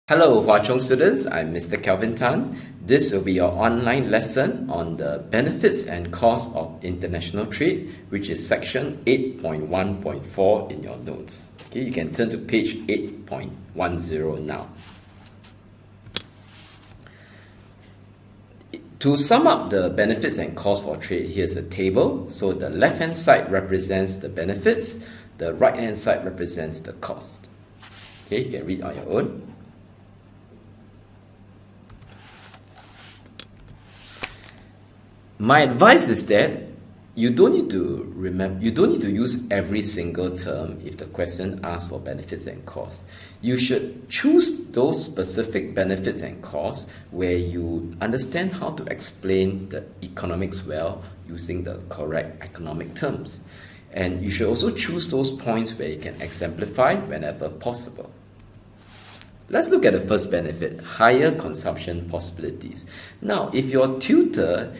Hello, Hwa Chong students. I'm Mr. Kelvin Tan. This will be your online lesson on the benefits and costs of international trade, which is section 8.1.4 in your notes. Okay, you can turn to page 8.10 now. To sum up the benefits and costs for trade, here's a table. So the left-hand side represents the benefits, the right-hand side represents the cost. Okay, you can read on your own. My advice is that you don't need to use every single term if the question asks for benefits and costs. You should choose those specific benefits and costs where you understand how to explain the economics well using the correct economic terms. And you should also choose those points where you can exemplify whenever possible. Let's look at the first benefit, higher consumption possibilities. Now, if your tutor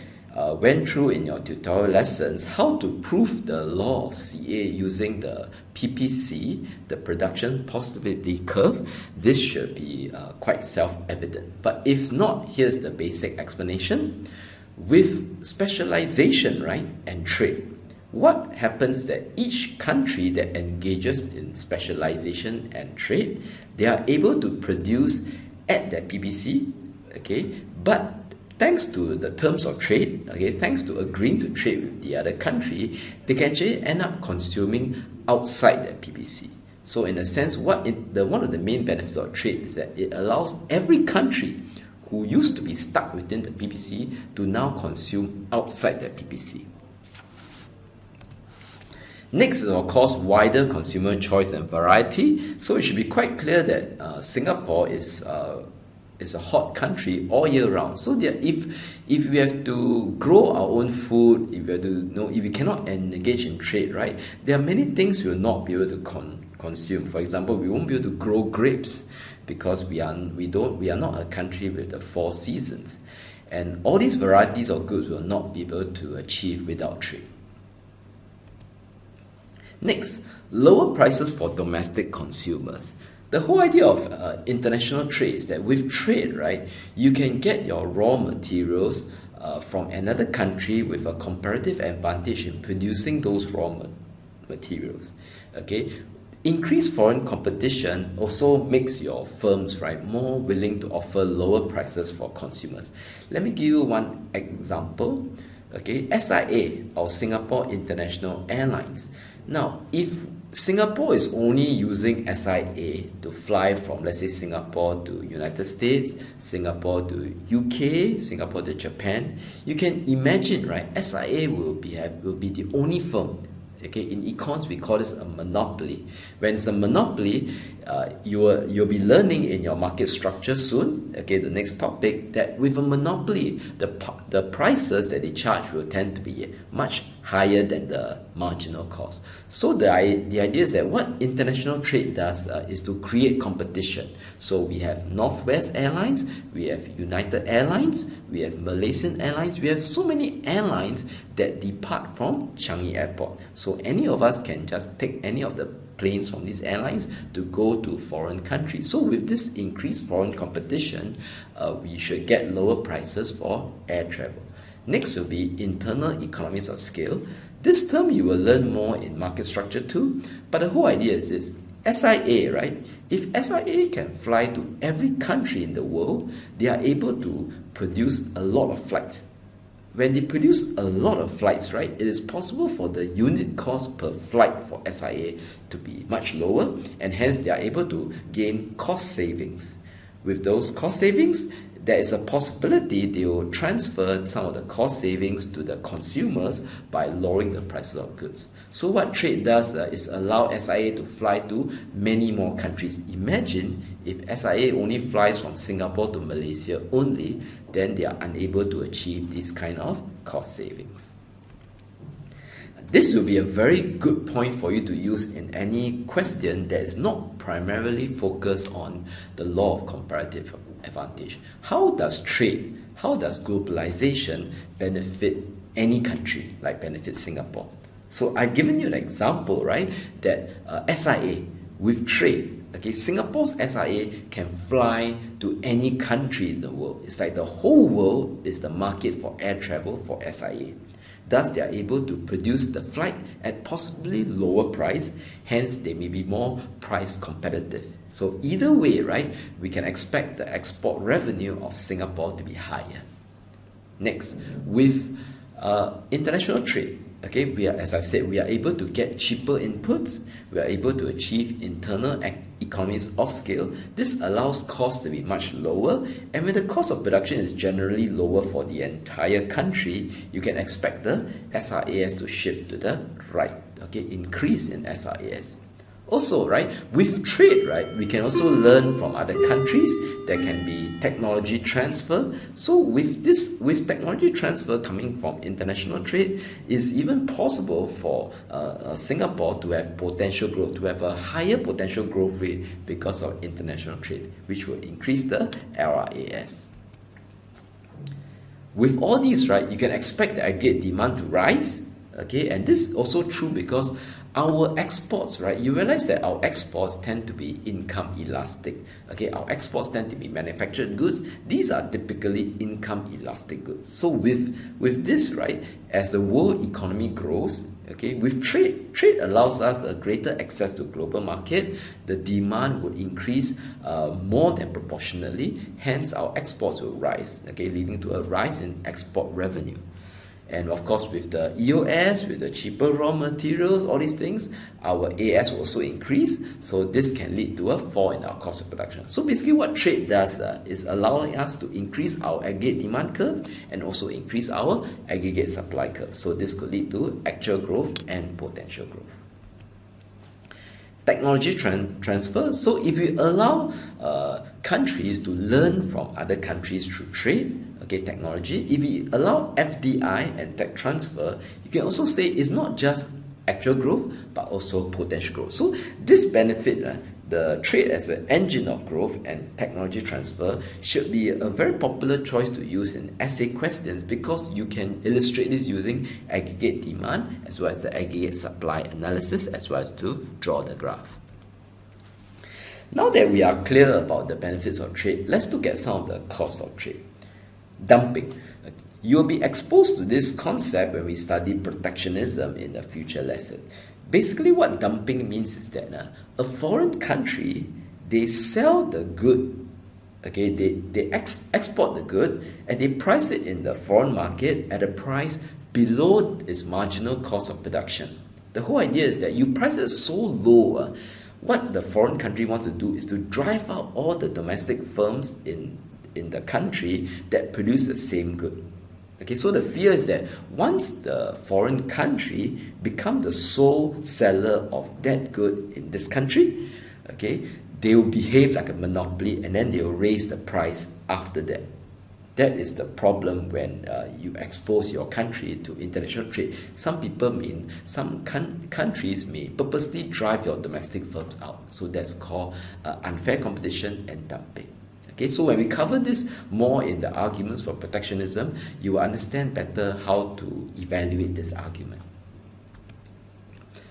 went through in your tutorial lessons how to prove the law of CA using the PPC, the production possibility curve, this should be quite self-evident. But if not, here's the basic explanation. With specialization, right, and trade, what happens that each country that engages in specialization and trade, they are able to produce at that PPC, okay, but thanks to the terms of trade, okay, thanks to agreeing to trade with the other country, they can actually end up consuming outside that PPC. So in a sense, one of the main benefits of trade is that it allows every country who used to be stuck within the PPC to now consume outside that PPC. Next is, of course, wider consumer choice and variety. So it should be quite clear that Singapore is a hot country all year round. So that if we have to grow our own food, if we cannot engage in trade, right, there are many things we will not be able to consume. For example, we won't be able to grow grapes because we are not a country with the 4 seasons, and all these varieties of goods will not be able to achieve without trade. Next, lower prices for domestic consumers. The whole idea of international trade is that with trade, right, you can get your raw materials from another country with a comparative advantage in producing those raw materials. Okay, increased foreign competition also makes your firms, right, more willing to offer lower prices for consumers. Let me give you one example. Okay, SIA, or Singapore International Airlines. Now, if Singapore is only using SIA to fly from, let's say, Singapore to United States, Singapore to UK, Singapore to Japan, you can imagine, right, SIA will be the only firm. Okay, in econs we call this a monopoly. When it's a monopoly, you'll be learning in your market structure soon. Okay, the next topic, that with a monopoly, the prices that they charge will tend to be much higher than the marginal cost. So the idea is that what international trade does is to create competition. So we have Northwest Airlines, we have United Airlines, we have Malaysian Airlines, we have so many airlines that depart from Changi Airport. So any of us can just take any of the planes from these airlines to go to foreign countries. So with this increased foreign competition, we should get lower prices for air travel. Next will be internal economies of scale. This term you will learn more in market structure too, but the whole idea is this. SIA, right? If SIA can fly to every country in the world, they are able to produce a lot of flights. When they produce a lot of flights, right, it is possible for the unit cost per flight for SIA to be much lower, and hence they are able to gain cost savings. With those cost savings, there is a possibility they will transfer some of the cost savings to the consumers by lowering the prices of goods. So what trade does is allow SIA to fly to many more countries. Imagine if SIA only flies from Singapore to Malaysia only, then they are unable to achieve this kind of cost savings. This will be a very good point for you to use in any question that is not primarily focused on the law of comparative advantage. How does globalization benefit any country, like benefit Singapore? So I've given you an example, right, that SIA, with trade, Okay, Singapore's SIA can fly to any country in the world. It's like the whole world is the market for air travel for SIA. Thus, they are able to produce the flight at possibly lower price, hence they may be more price competitive. So either way, right, we can expect the export revenue of Singapore to be higher. Next, with international trade, okay, as I said, we are able to get cheaper inputs, we are able to achieve internal economies of scale. This allows costs to be much lower, and when the cost of production is generally lower for the entire country, you can expect the SRAS to shift to the right, okay, increase in SRAS. Also, right, with trade, right, we can also learn from other countries. There can be technology transfer. So with technology transfer coming from international trade, it's even possible for Singapore to have potential growth, to have a higher potential growth rate because of international trade, which will increase the LRAS. With all these, right, you can expect the aggregate demand to rise, okay, and this is also true because our exports, right, you realize that our exports tend to be income elastic. Okay, our exports tend to be manufactured goods. These are typically income elastic goods. So with this, right, as the world economy grows, okay, with trade allows us a greater access to global market. The demand would increase more than proportionally. Hence, our exports will rise, okay, leading to a rise in export revenue. And of course, with the EOS, with the cheaper raw materials, all these things, our AS will also increase. So this can lead to a fall in our cost of production. So basically what trade does is allowing us to increase our aggregate demand curve and also increase our aggregate supply curve. So this could lead to actual growth and potential growth. Technology transfer. So if we allow countries to learn from other countries through trade, okay, technology, if we allow FDI and tech transfer, you can also say it's not just actual growth, but also potential growth. So this benefit, the trade as an engine of growth and technology transfer should be a very popular choice to use in essay questions because you can illustrate this using aggregate demand as well as the aggregate supply analysis as well as to draw the graph. Now that we are clear about the benefits of trade, let's look at some of the costs of trade. Dumping. You'll be exposed to this concept when we study protectionism in a future lesson. Basically, what dumping means is that a foreign country, they sell the good, okay, they export the good and they price it in the foreign market at a price below its marginal cost of production. The whole idea is that you price it so low, what the foreign country wants to do is to drive out all the domestic firms in the country that produce the same good. Okay, so the fear is that once the foreign country become the sole seller of that good in this country, okay, they will behave like a monopoly and then they will raise the price after that. That is the problem when you expose your country to international trade. Some countries may purposely drive your domestic firms out. So that's called unfair competition and dumping. Okay, so when we cover this more in the arguments for protectionism, you will understand better how to evaluate this argument.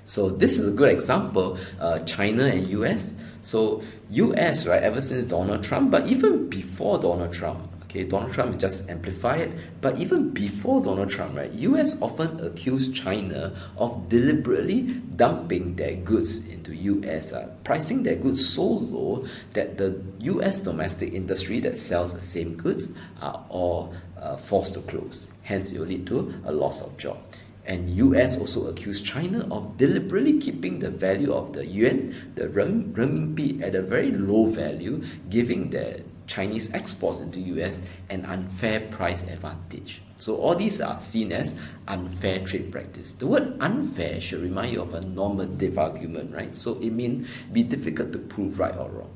So this is a good example, China and US. So US, right, ever since Donald Trump, but even before Donald Trump, okay, Donald Trump just amplified it, but even before Donald Trump, right, US often accused China of deliberately dumping their goods into US, pricing their goods so low that the US domestic industry that sells the same goods are all forced to close. Hence, it will lead to a loss of job. And US also accused China of deliberately keeping the value of the yuan, the renminbi, at a very low value, giving the Chinese exports into US an unfair price advantage. So all these are seen as unfair trade practice. The word unfair should remind you of a normative argument, right? So it means be difficult to prove right or wrong.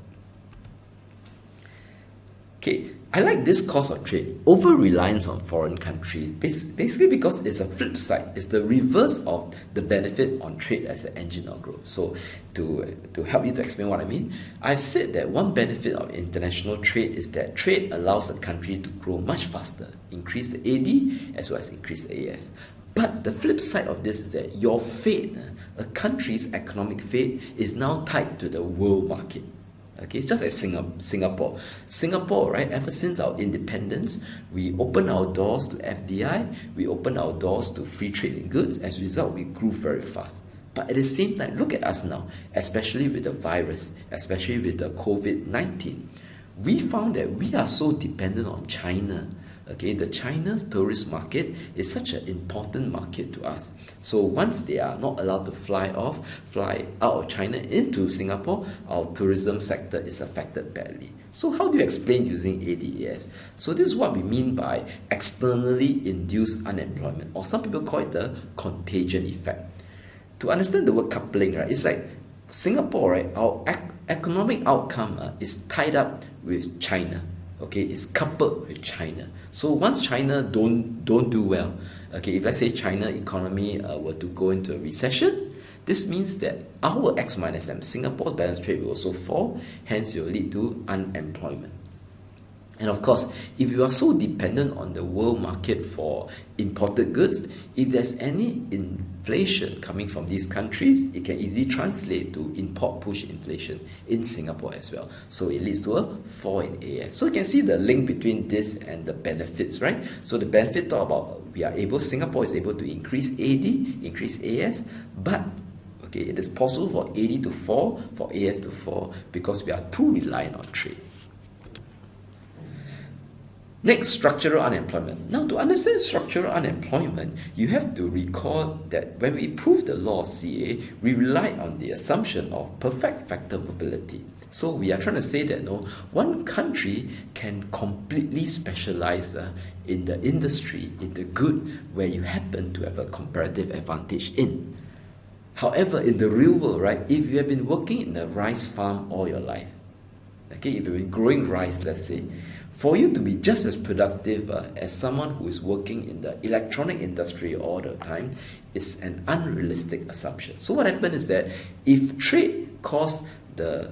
Okay, I like this cost of trade, over-reliance on foreign countries, basically because it's a flip side. It's the reverse of the benefit on trade as an engine of growth. So to help you to explain what I mean, I've said that one benefit of international trade is that trade allows a country to grow much faster, increase the AD as well as increase the AS. But the flip side of this is that your fate, a country's economic fate, is now tied to the world market. Okay, it's just like Singapore. Singapore, right, ever since our independence, we opened our doors to FDI, we opened our doors to free trade in goods. As a result, we grew very fast. But at the same time, look at us now, especially with the virus, especially with the COVID-19. We found that we are so dependent on China. Okay, the China's tourist market is such an important market to us. So once they are not allowed to fly out of China into Singapore, our tourism sector is affected badly. So how do you explain using ADAS? So this is what we mean by externally induced unemployment, or some people call it the contagion effect. To understand the word coupling, right, it's like Singapore, right, our economic outcome is tied up with China. Okay, it's coupled with China. So once China don't do well, okay, if let's say China economy were to go into a recession, this means that our X minus M, Singapore's balance trade, will also fall, hence it will lead to unemployment. And of course, if you are so dependent on the world market for imported goods, if there's any inflation coming from these countries, it can easily translate to import push inflation in Singapore as well. So it leads to a fall in AS. So you can see the link between this and the benefits, right? So the benefit talk about Singapore is able to increase AD, increase AS, but okay, it is possible for AD to fall, for AS to fall, because we are too reliant on trade. Next, structural unemployment. Now, to understand structural unemployment, you have to recall that when we proved the law of CA, we relied on the assumption of perfect factor mobility. So we are trying to say that one country can completely specialize in the industry, in the good, where you happen to have a comparative advantage in. However, in the real world, right, if you have been working in a rice farm all your life, okay, if you've been growing rice, let's say, for you to be just as productive as someone who is working in the electronic industry all the time is an unrealistic assumption. So what happened is that if trade caused the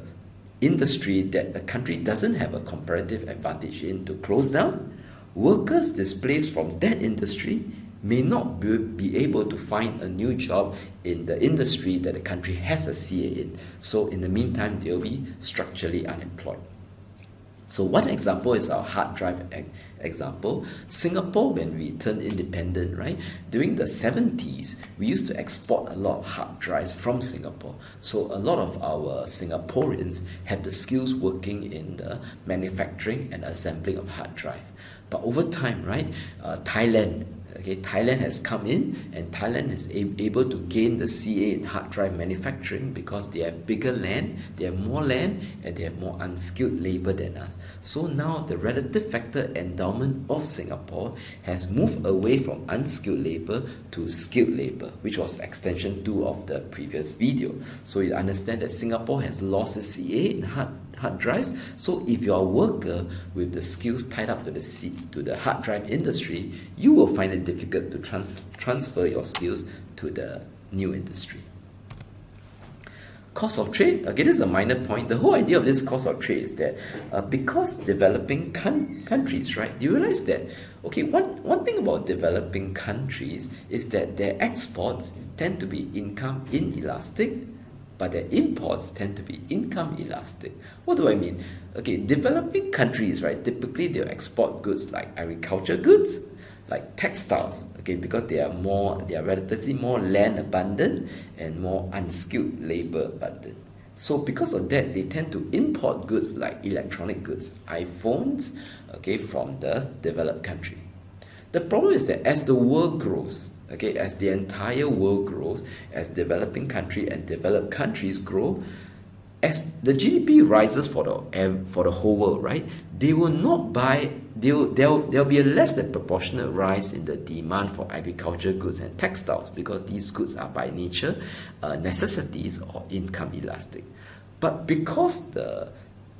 industry that the country doesn't have a comparative advantage in to close down, workers displaced from that industry may not be able to find a new job in the industry that the country has a CA in. So in the meantime, they'll be structurally unemployed. So one example is our hard drive example. Singapore, when we turned independent, right, during the 70s, we used to export a lot of hard drives from Singapore. So a lot of our Singaporeans have the skills working in the manufacturing and assembling of hard drive. But over time, right, Thailand has come in, and Thailand is able to gain the CA in hard drive manufacturing because they have bigger land, they have more land, and they have more unskilled labor than us. So now the relative factor endowment of Singapore has moved away from unskilled labor to skilled labor, which was extension 2 of the previous video. So you understand that Singapore has lost its CA in hard drives. So if you're a worker with the skills tied up to the hard drive industry, you will find it difficult to transfer your skills to the new industry. Cost of trade, okay, this is a minor point. The whole idea of this cost of trade is that because developing countries, right, do you realize that, okay, one thing about developing countries is that their exports tend to be income inelastic, but their imports tend to be income elastic. What do I mean? Okay, developing countries, right, typically they'll export goods like agriculture goods, like textiles, okay, because they are relatively more land abundant and more unskilled labor abundant. So because of that, they tend to import goods like electronic goods, iPhones, okay, from the developed country. The problem is that as the world grows, okay, as the entire world grows, as developing country and developed countries grow, as the GDP rises for the whole world, right, there'll be a less than proportionate rise in the demand for agriculture goods and textiles, because these goods are by nature necessities or income elastic. But because the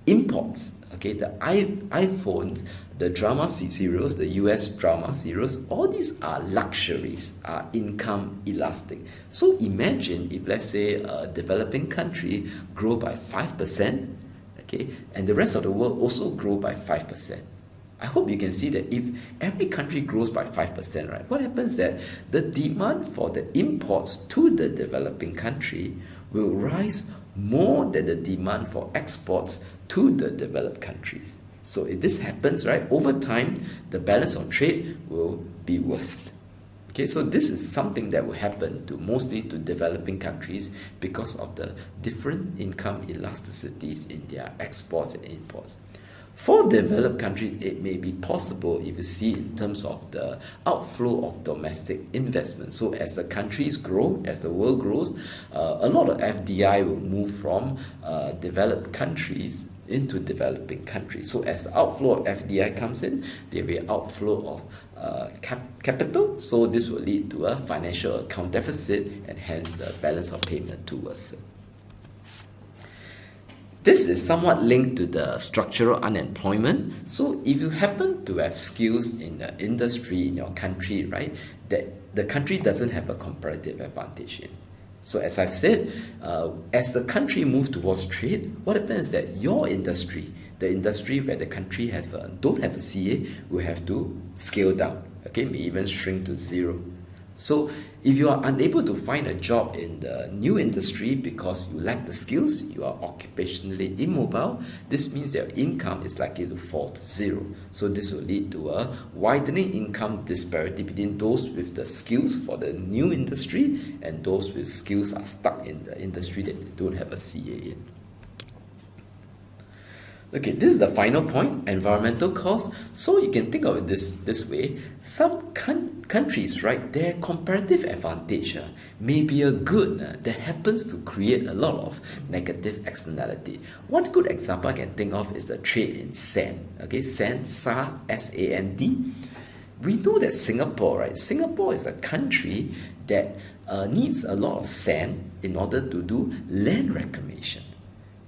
imports, okay, the iPhones, the drama serials, the US drama serials, all these are luxuries, are income elastic. So imagine if, let's say, a developing country grow by 5%, okay, and the rest of the world also grow by 5%. I hope you can see that if every country grows by 5%, right, what happens is that the demand for the imports to the developing country will rise more than the demand for exports to the developed countries. So if this happens, right, over time, the balance of trade will be worse. Okay, so this is something that will happen to mostly to developing countries because of the different income elasticities in their exports and imports. For developed countries, it may be possible if you see in terms of the outflow of domestic investment. So as the countries grow, as the world grows, a lot of FDI will move from developed countries into developing countries. So as the outflow of FDI comes in, there will be outflow of capital. So this will lead to a financial account deficit and hence the balance of payment to worsen. This is somewhat linked to the structural unemployment. So if you happen to have skills in the industry in your country, right, that the country doesn't have a comparative advantage in. So as I've said, as the country moves towards trade, what happens is that your industry, the industry where the country don't have a CA, will have to scale down, okay, may even shrink to zero. So if you are unable to find a job in the new industry because you lack the skills, you are occupationally immobile, this means that your income is likely to fall to zero. So this will lead to a widening income disparity between those with the skills for the new industry and those with skills are stuck in the industry that they don't have a CA in. Okay, this is the final point, environmental costs. So you can think of it this way. Some countries, right, their comparative advantage may be a good that happens to create a lot of negative externality. One good example I can think of is the trade in sand. Okay, sand, S-A-N-D. We know that Singapore, right, Singapore is a country that needs a lot of sand in order to do land reclamation.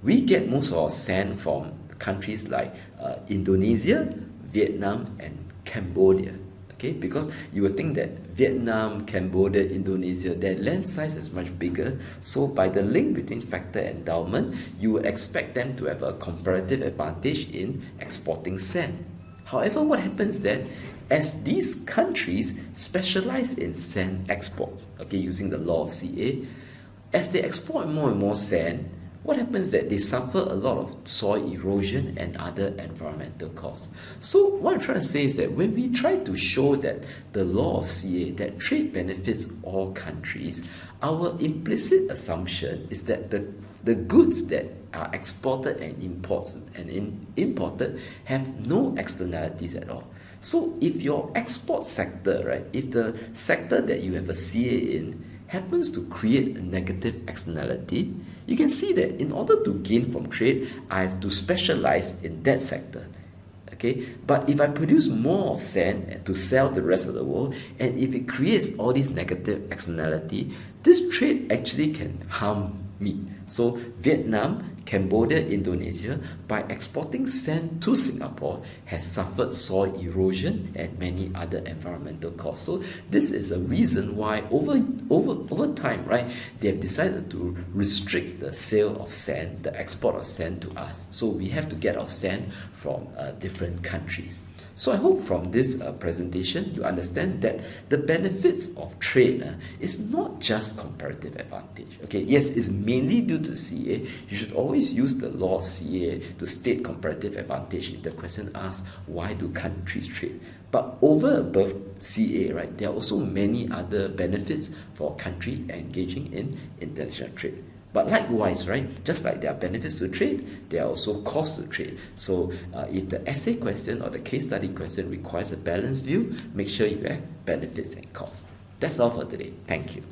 We get most of our sand from countries like Indonesia, Vietnam, and Cambodia. Okay, because you would think that Vietnam, Cambodia, Indonesia, their land size is much bigger. So by the link between factor and endowment, you would expect them to have a comparative advantage in exporting sand. However, what happens then, as these countries specialize in sand exports, okay, using the law of CA, as they export more and more sand, what happens is that they suffer a lot of soil erosion and other environmental costs. So what I'm trying to say is that when we try to show that the law of CA, that trade benefits all countries, our implicit assumption is that the goods that are exported and imported have no externalities at all. So if your export sector, right, if the sector that you have a CA in happens to create a negative externality, you can see that in order to gain from trade, I have to specialize in that sector. Okay, but if I produce more sand to sell to the rest of the world, and if it creates all these negative externality, this trade actually can harm me. So Vietnam, Cambodia, Indonesia, by exporting sand to Singapore, has suffered soil erosion and many other environmental costs. So this is a reason why over time, right, they have decided to restrict the sale of sand, the export of sand to us. So we have to get our sand from different countries. So I hope from this presentation you understand that the benefits of trade is not just comparative advantage. Okay, yes, it's mainly due to CA. You should always use the law of CA to state comparative advantage if the question asks why do countries trade. But over above CA, right, there are also many other benefits for a country engaging in international trade. But likewise, right, just like there are benefits to trade, there are also costs to trade. So if the essay question or the case study question requires a balanced view, make sure you have benefits and costs. That's all for today. Thank you.